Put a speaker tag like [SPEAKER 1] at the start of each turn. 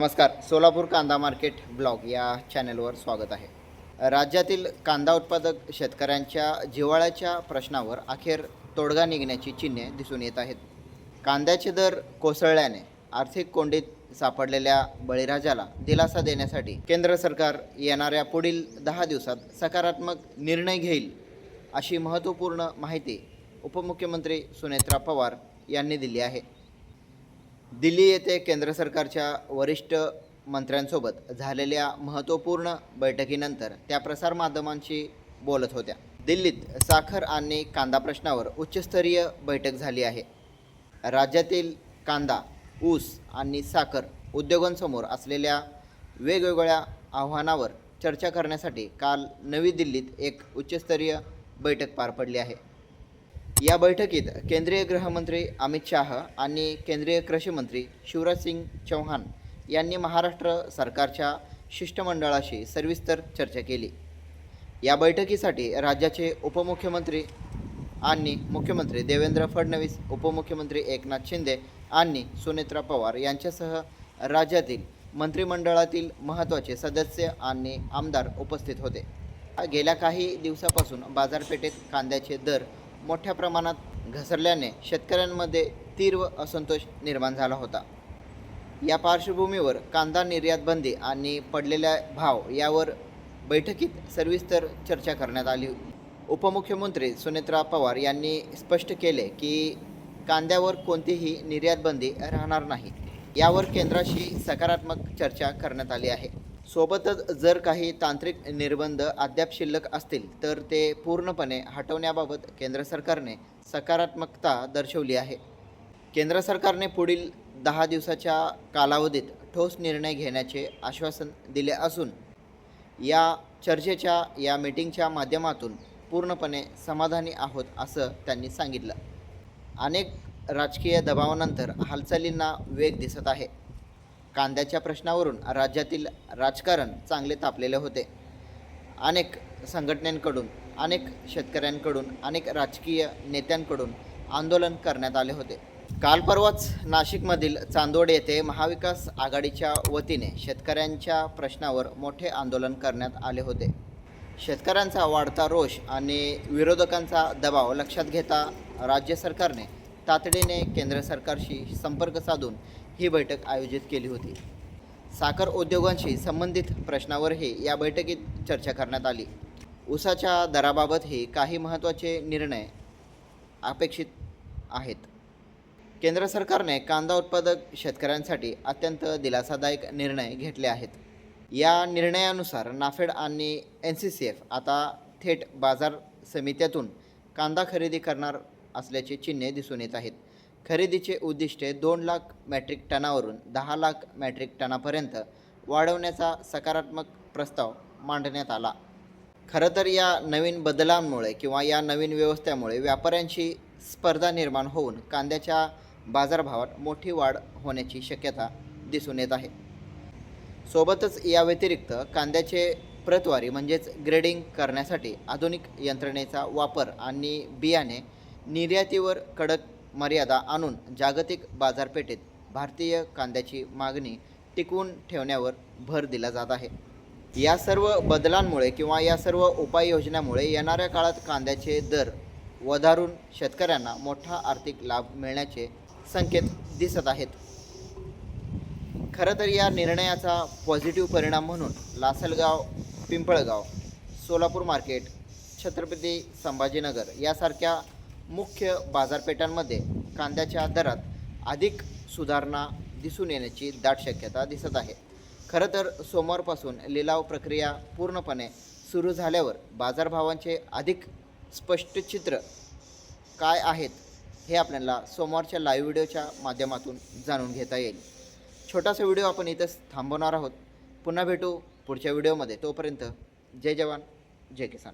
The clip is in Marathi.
[SPEAKER 1] नमस्कार. सोलापूर कांदा मार्केट ब्लॉग या चॅनलवर स्वागत आहे. राज्यातील कांदा उत्पादक शेतकऱ्यांच्या जिव्हाळ्याच्या प्रश्नावर अखेर तोडगा निघण्याची चिन्हे दिसून येत आहेत. कांद्याचे दर कोसळल्याने आर्थिक कोंडीत सापडलेल्या बळीराजाला दिलासा देण्यासाठी केंद्र सरकार येणाऱ्या पुढील 10 दिवसात सकारात्मक निर्णय घेईल, अशी महत्त्वपूर्ण माहिती उपमुख्यमंत्री सुनेत्रा पवार यांनी दिली आहे. दिल्ली येथे केंद्र सरकारच्या वरिष्ठ मंत्र्यांसोबत झालेल्या महत्त्वपूर्ण बैठकीनंतर त्या प्रसारमाध्यमांशी बोलत होत्या. दिल्लीत साखर आणि कांदा प्रश्नावर उच्चस्तरीय बैठक झाली आहे. राज्यातील कांदा, ऊस आणि साखर उद्योगांसमोर असलेल्या वेगवेगळ्या आव्हानावर चर्चा करण्यासाठी काल नवी दिल्लीत एक उच्चस्तरीय बैठक पार पडली आहे. या बैठकीत केंद्रीय गृहमंत्री अमित शाह आणि केंद्रीय कृषी मंत्री शिवराज सिंग चौहान यांनी महाराष्ट्र सरकारच्या शिष्टमंडळाशी सविस्तर चर्चा केली. या बैठकीसाठी राज्याचे उपमुख्यमंत्री आणि मुख्यमंत्री देवेंद्र फडणवीस, उपमुख्यमंत्री एकनाथ शिंदे आणि सुनेत्रा पवार यांच्यासह राज्यातील मंत्रिमंडळातील महत्त्वाचे सदस्य आणि आमदार उपस्थित होते. गेल्या काही दिवसापासून बाजारपेठेत कांद्याचे दर मोठ्या प्रमाणात घसरल्याने शेतकऱ्यांमध्ये तीव्र असंतोष निर्माण झाला होता. या पार्श्वभूमीवर कांदा निर्यात बंदी आणि पडलेल्या भाव यावर बैठकीत सविस्तर चर्चा करण्यात आली. उपमुख्यमंत्री सुनेत्रा पवार यांनी स्पष्ट केले की कांद्यावर कोणतीही निर्यात बंदी राहणार नाही. यावर केंद्राशी सकारात्मक चर्चा करण्यात आली आहे. सोबतच जर काही तांत्रिक निर्बंध अद्याप शिल्लक असतील तर ते पूर्णपणे हटवण्याबाबत केंद्र सरकारने सकारात्मकता दर्शवली आहे. केंद्र सरकारने पुढील 10 दिवसाच्या कालावधीत ठोस निर्णय घेण्याचे आश्वासन दिले असून या चर्चेच्या या मीटिंगच्या माध्यमातून पूर्णपणे समाधानी आहोत, असं त्यांनी सांगितलं. अनेक राजकीय दबावानंतर हालचालींना वेग दिसत आहे. कांद्याच्या प्रश्नावरून राज्यातील राजकारण चांगले तापलेले होते. अनेक संघटनांकडून, अनेक शेतकऱ्यांकडून, अनेक राजकीय नेत्यांकडून आंदोलन करण्यात आले होते. काल परवाच नाशिकमधील चांदवड येथे महाविकास आघाडीच्या वतीने शेतकऱ्यांच्या प्रश्नावर मोठे आंदोलन करण्यात आले होते. शेतकऱ्यांचा वाढता रोष आणि विरोधकांचा दबाव लक्षात घेता राज्य सरकारने तातडीने केंद्र सरकारशी संपर्क साधून ही बैठक आयोजित केली होती. साखर उद्योगांशी संबंधित प्रश्नावरही या बैठकीत चर्चा करण्यात आली. ऊसाच्या दराबाबतही काही महत्त्वाचे निर्णय अपेक्षित आहेत. केंद्र सरकारने कांदा उत्पादक शेतकऱ्यांसाठी अत्यंत दिलासादायक निर्णय घेतले आहेत. या निर्णयानुसार नाफेड आणि NCCF आता थेट बाजार समित्यातून कांदा खरेदी करणार असल्याचे चिन्हे दिसून येत आहेत. खरेदीचे उद्दिष्टे 2 लाख मेट्रिक टनावरून 10 लाख मेट्रिक टनापर्यंत वाढवण्याचा सकारात्मक प्रस्ताव मांडण्यात आला. खरं तर या नवीन बदलांमुळे किंवा या नवीन व्यवस्थेमुळे व्यापाऱ्यांशी स्पर्धा निर्माण होऊन कांद्याच्या बाजारभावात मोठी वाढ होण्याची शक्यता दिसून येत आहे. सोबतच या व्यतिरिक्त कांद्याचे प्रतवारी म्हणजेच ग्रेडिंग करण्यासाठी आधुनिक यंत्रणेचा वापर आणि बियाणे निर्यातीवर कडक मर्यादा आणून जागतिक बाजारपेठेत भारतीय कांद्याची मागणी टिकवून ठेवण्यावर भर दिला जात आहे. या सर्व बदलांमुळे किंवा या सर्व उपाययोजनांमुळे येणाऱ्या काळात कांद्याचे दर वधारून शेतकऱ्यांना मोठा आर्थिक लाभ मिळण्याचे संकेत दिसत आहेत. खरं तर या निर्णयाचा पॉझिटिव्ह परिणाम म्हणून लासलगाव, पिंपळगाव, सोलापूर मार्केट, छत्रपती संभाजीनगर यासारख्या मुख्य बाजारपेठांमध्ये कांद्याच्या दरात अधिक सुधारणा दिसून येण्याची दाट शक्यता दिसत आहे. खरं तर सोमवारपासून लिलाव प्रक्रिया पूर्णपणे सुरू झाल्यावर बाजारभावांचे अधिक स्पष्ट चित्र काय आहेत हे आपल्याला सोमवारच्या लाईव्ह व्हिडिओच्या माध्यमातून जाणून घेता येईल. छोटासा व्हिडिओ आपण इथंच थांबवणार आहोत. पुन्हा भेटू पुढच्या व्हिडिओमध्ये. तोपर्यंत जय जवान, जय किसान.